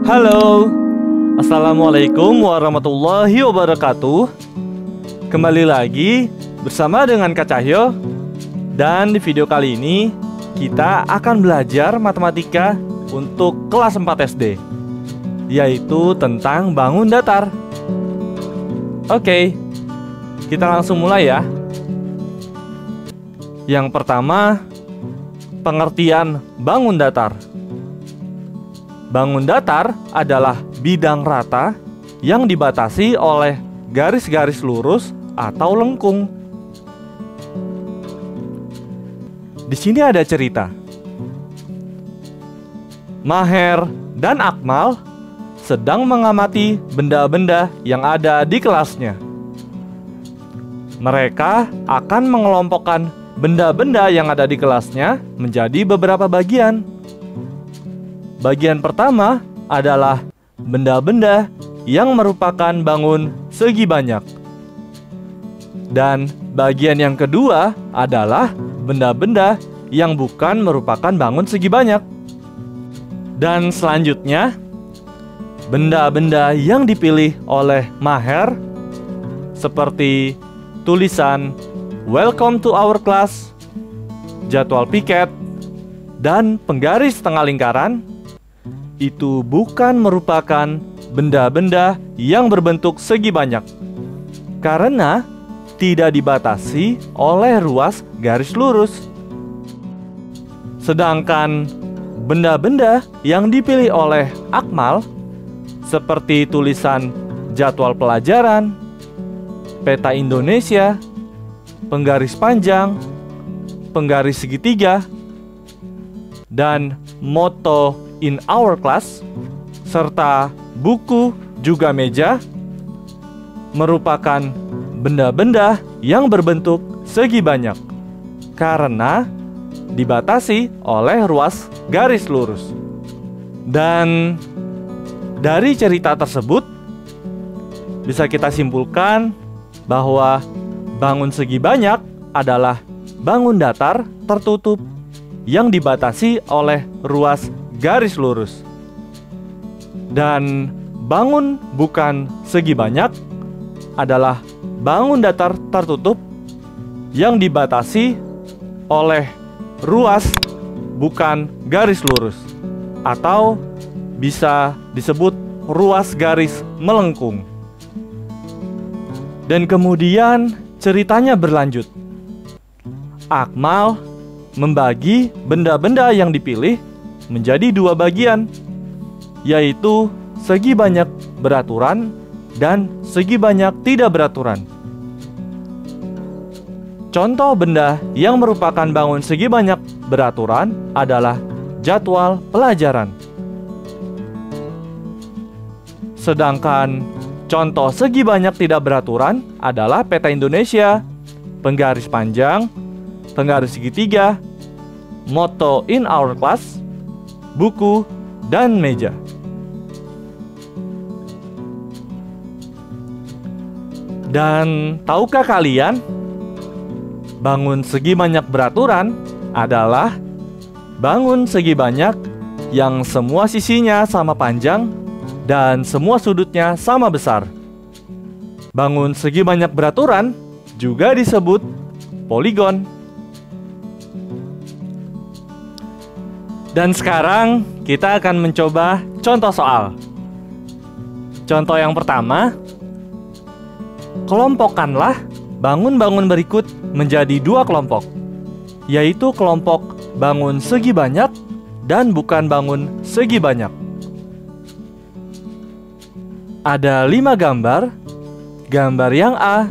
Halo, Assalamualaikum warahmatullahi wabarakatuh. Kembali lagi bersama dengan Kak Cahyo. Dan di video kali ini kita akan belajar matematika untuk kelas 4 SD, yaitu tentang bangun datar. Oke, kita langsung mulai ya. Yang pertama, pengertian bangun datar. Bangun datar adalah bidang rata yang dibatasi oleh garis-garis lurus atau lengkung. Di sini ada cerita. Maher dan Akmal sedang mengamati benda-benda yang ada di kelasnya. Mereka akan mengelompokkan benda-benda yang ada di kelasnya menjadi beberapa bagian. Bagian pertama adalah benda-benda yang merupakan bangun segi banyak. Dan bagian yang kedua adalah benda-benda yang bukan merupakan bangun segi banyak. Dan selanjutnya, benda-benda yang dipilih oleh Maher seperti tulisan "Welcome to our class", jadwal piket, dan penggaris tengah lingkaran itu bukan merupakan benda-benda yang berbentuk segi banyak karena tidak dibatasi oleh ruas garis lurus. Sedangkan benda-benda yang dipilih oleh Akmal seperti tulisan jadwal pelajaran, peta Indonesia, penggaris panjang, penggaris segitiga, dan moto "In our class", serta buku juga meja, merupakan benda-benda yang berbentuk segi banyak karena dibatasi oleh ruas garis lurus. Dan dari cerita tersebut bisa kita simpulkan bahwa bangun segi banyak adalah bangun datar tertutup yang dibatasi oleh ruas garis lurus. Dan bangun bukan segi banyak adalah bangun datar tertutup yang dibatasi oleh ruas bukan garis lurus, atau bisa disebut ruas garis melengkung. Dan kemudian ceritanya berlanjut. Akmal membagi benda-benda yang dipilih menjadi dua bagian, yaitu segi banyak beraturan dan segi banyak tidak beraturan. Contoh benda yang merupakan bangun segi banyak beraturan adalah jadwal pelajaran. Sedangkan contoh segi banyak tidak beraturan adalah peta Indonesia, penggaris panjang, penggaris segitiga, moto "In our class", buku, dan meja. Dan tahukah kalian, bangun segi banyak beraturan adalah bangun segi banyak yang semua sisinya sama panjang dan semua sudutnya sama besar. Bangun segi banyak beraturan juga disebut poligon. Dan sekarang kita akan mencoba contoh soal. Contoh yang pertama, kelompokkanlah bangun-bangun berikut menjadi dua kelompok, yaitu kelompok bangun segi banyak dan bukan bangun segi banyak. Ada 5 gambar. Gambar yang A,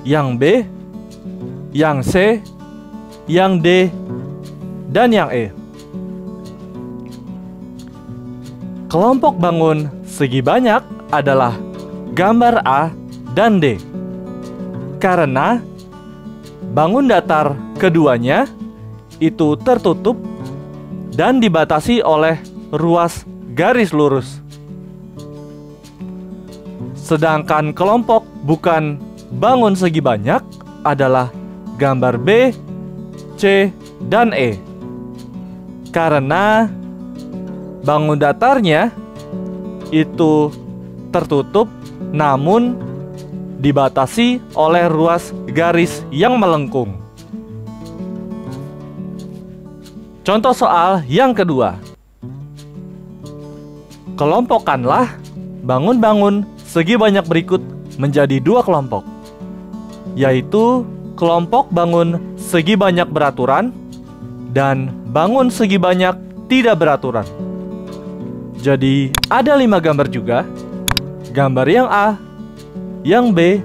yang B, yang C, yang D, dan yang E. Kelompok bangun segi banyak adalah gambar A dan D, karena bangun datar keduanya itu tertutup dan dibatasi oleh ruas garis lurus. Sedangkan kelompok bukan bangun segi banyak adalah gambar B, C, dan E, karena bangun datarnya itu tertutup namun dibatasi oleh ruas garis yang melengkung. Contoh soal yang kedua. Kelompokkanlah bangun-bangun segi banyak berikut menjadi dua kelompok, yaitu kelompok bangun segi banyak beraturan dan bangun segi banyak tidak beraturan. Jadi ada 5 gambar juga. Gambar yang A, yang B,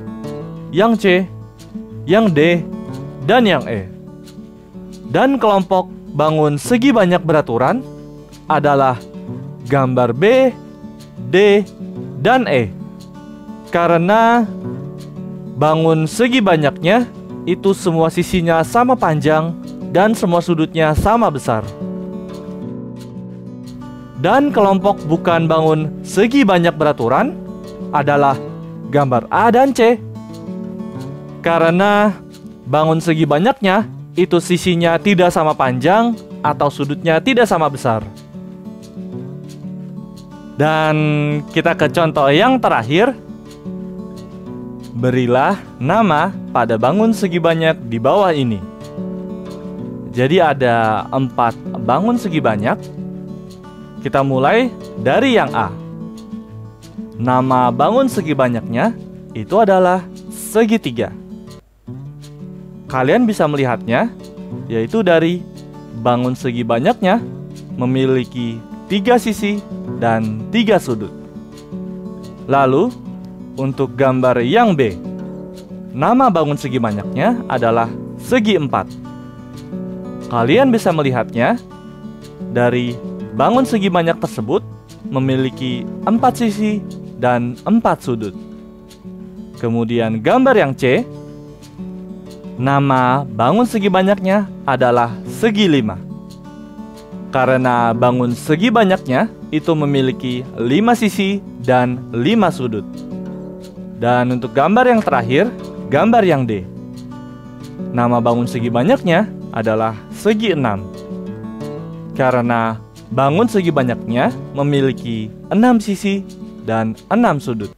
yang C, yang D, dan yang E. Dan kelompok bangun segi banyak beraturan adalah gambar B, D, dan E. Karena bangun segi banyaknya itu semua sisinya sama panjang dan semua sudutnya sama besar. Dan kelompok bukan bangun segi banyak beraturan adalah gambar A dan C. Karena bangun segi banyaknya itu sisinya tidak sama panjang atau sudutnya tidak sama besar. Dan kita ke contoh yang terakhir. Berilah nama pada bangun segi banyak di bawah ini. Jadi ada 4 bangun segi banyak. Kita mulai dari yang A. Nama bangun segi banyaknya itu adalah segitiga. Kalian bisa melihatnya, yaitu dari bangun segi banyaknya memiliki 3 sisi dan 3 sudut. Lalu, untuk gambar yang B, nama bangun segi banyaknya adalah segi 4. Kalian bisa melihatnya dari bangun segi banyak tersebut memiliki 4 sisi dan 4 sudut. Kemudian gambar yang C, nama bangun segi banyaknya adalah segi 5. Karena bangun segi banyaknya itu memiliki 5 sisi dan 5 sudut. Dan untuk gambar yang terakhir, gambar yang D, nama bangun segi banyaknya adalah segi 6. Karena bangun segi banyaknya memiliki 6 sisi dan 6 sudut.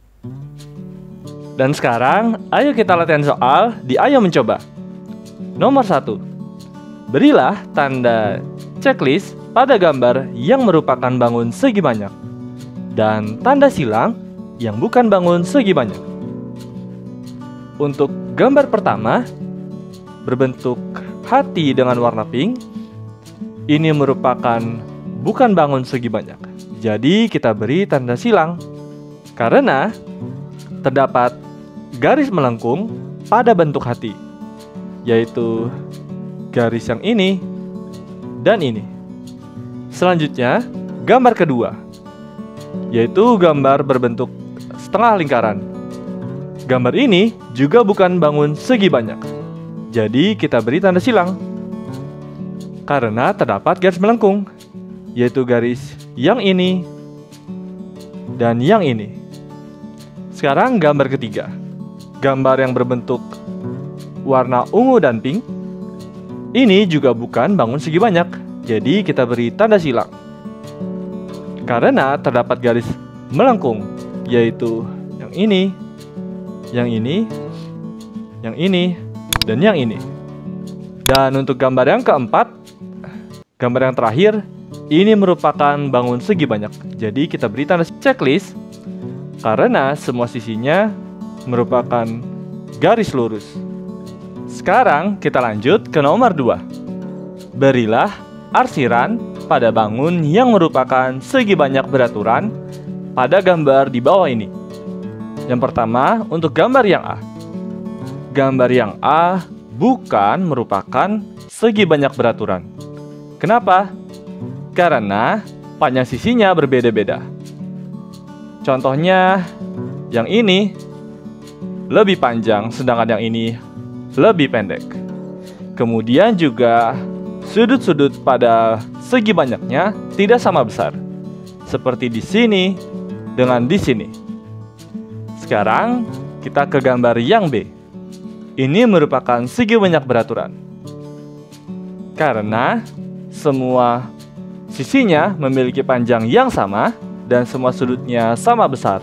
Dan sekarang, ayo kita latihan soal di Ayo Mencoba. Nomor 1. Berilah tanda checklist pada gambar yang merupakan bangun segi banyak dan tanda silang yang bukan bangun segi banyak. Untuk gambar pertama, berbentuk hati dengan warna pink, ini merupakan bukan bangun segi banyak. Jadi kita beri tanda silang karena terdapat garis melengkung pada bentuk hati, yaitu garis yang ini dan ini. Selanjutnya, gambar kedua, yaitu gambar berbentuk setengah lingkaran. Gambar ini juga bukan bangun segi banyak. Jadi kita beri tanda silang karena terdapat garis melengkung, yaitu garis yang ini dan yang ini. Sekarang gambar ketiga, gambar yang berbentuk warna ungu dan pink. Ini juga bukan bangun segi banyak, jadi kita beri tanda silang karena terdapat garis melengkung, yaitu yang ini, yang ini, yang ini, dan yang ini. Dan untuk gambar yang keempat, gambar yang terakhir, ini merupakan bangun segi banyak. Jadi kita beri tanda checklist karena semua sisinya merupakan garis lurus. Sekarang kita lanjut ke nomor 2. Berilah arsiran pada bangun yang merupakan segi banyak beraturan pada gambar di bawah ini. Yang pertama, untuk gambar yang A. Gambar yang A bukan merupakan segi banyak beraturan. Kenapa? Karena panjang sisinya berbeda-beda. Contohnya, yang ini lebih panjang, sedangkan yang ini lebih pendek. Kemudian juga sudut-sudut pada segi banyaknya tidak sama besar, seperti di sini dengan di sini. Sekarang kita ke gambar yang B. Ini merupakan segi banyak beraturan karena semua sisinya memiliki panjang yang sama dan semua sudutnya sama besar.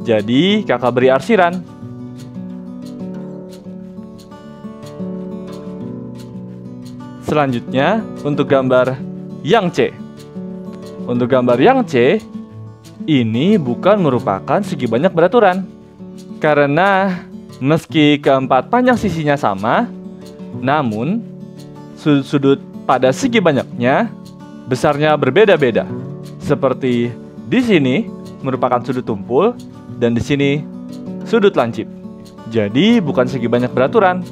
Jadi kakak beri arsiran. Selanjutnya untuk gambar yang C. Untuk gambar yang C, ini bukan merupakan segi banyak beraturan. Karena meski keempat panjang sisinya sama, namun sudut-sudut pada segi banyaknya besarnya berbeda-beda. Seperti di sini merupakan sudut tumpul dan di sini sudut lancip. Jadi bukan segi banyak beraturan.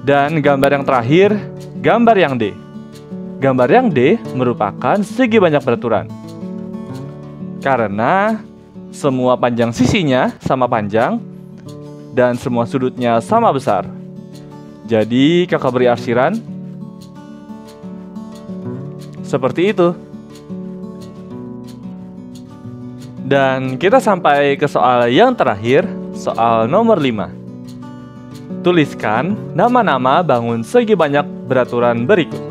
Dan gambar yang terakhir, gambar yang D. Gambar yang D merupakan segi banyak beraturan. Karena semua panjang sisinya sama panjang dan semua sudutnya sama besar. Jadi kakak beri arsiran seperti itu. Dan kita sampai ke soal yang terakhir, soal nomor 5. Tuliskan nama-nama bangun segi banyak beraturan berikut.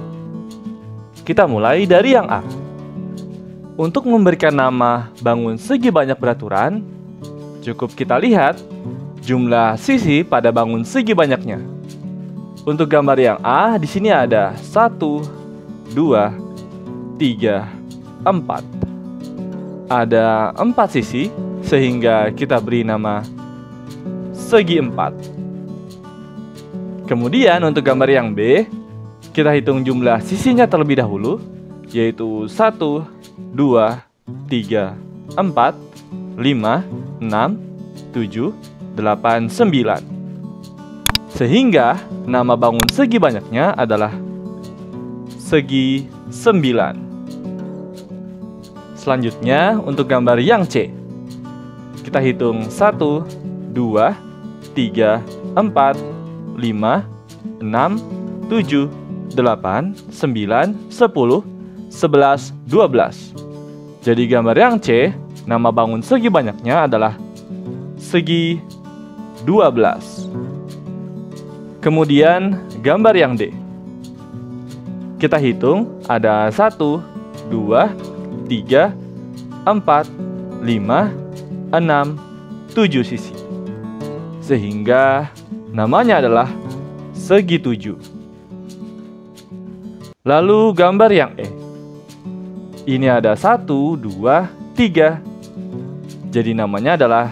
Kita mulai dari yang A. Untuk memberikan nama bangun segi banyak beraturan, cukup kita lihat jumlah sisi pada bangun segi banyaknya. Untuk gambar yang A, di sini ada 1, 2, 3, 4. Ada 4 sisi, sehingga kita beri nama segi 4. Kemudian untuk gambar yang B, kita hitung jumlah sisinya terlebih dahulu, yaitu 1, 2, 3, 4, 5, 6, 7, 8, 9. Sehingga nama bangun segi banyaknya adalah segi 9. Selanjutnya untuk gambar yang C, kita hitung 1, 2, 3, 4, 5, 6, 7, 8, 9, 10, 11, 12. Jadi gambar yang C, nama bangun segi banyaknya adalah segi 12. Kemudian gambar yang D, kita hitung ada 1, 2, 3, 4, 5, 6, 7 sisi. Sehingga namanya adalah segi 7. Lalu gambar yang E. Ini ada 1, 2, 3. Jadi namanya adalah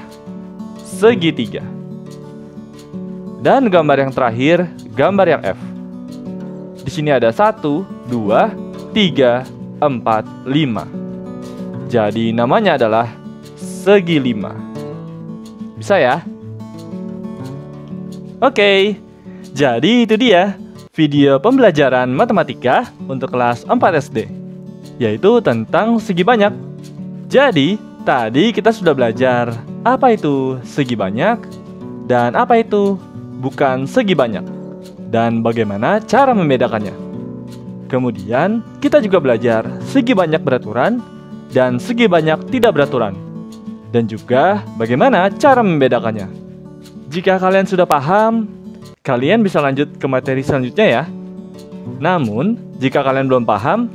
segi 3. Dan gambar yang terakhir, gambar yang F. Di sini ada 1, 2, 3, 4, 5. Jadi namanya adalah segi 5. Bisa ya? Oke, jadi itu dia video pembelajaran matematika untuk kelas 4 SD, yaitu tentang segi banyak. Jadi, tadi kita sudah belajar apa itu segi banyak dan apa itu bukan segi banyak, dan bagaimana cara membedakannya. Kemudian, kita juga belajar segi banyak beraturan dan segi banyak tidak beraturan, dan juga bagaimana cara membedakannya. Jika kalian sudah paham, kalian bisa lanjut ke materi selanjutnya ya. Namun, jika kalian belum paham,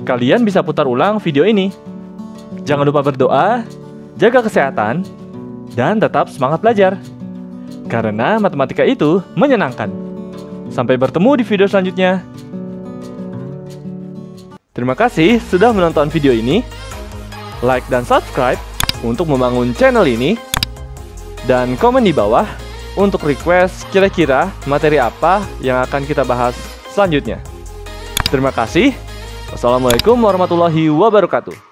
kalian bisa putar ulang video ini. Jangan lupa berdoa, jaga kesehatan, dan tetap semangat belajar. Karena matematika itu menyenangkan. Sampai bertemu di video selanjutnya. Terima kasih sudah menonton video ini. Like dan subscribe untuk membangun channel ini. Dan komen di bawah untuk request kira-kira materi apa yang akan kita bahas selanjutnya. Terima kasih. Wassalamualaikum warahmatullahi wabarakatuh.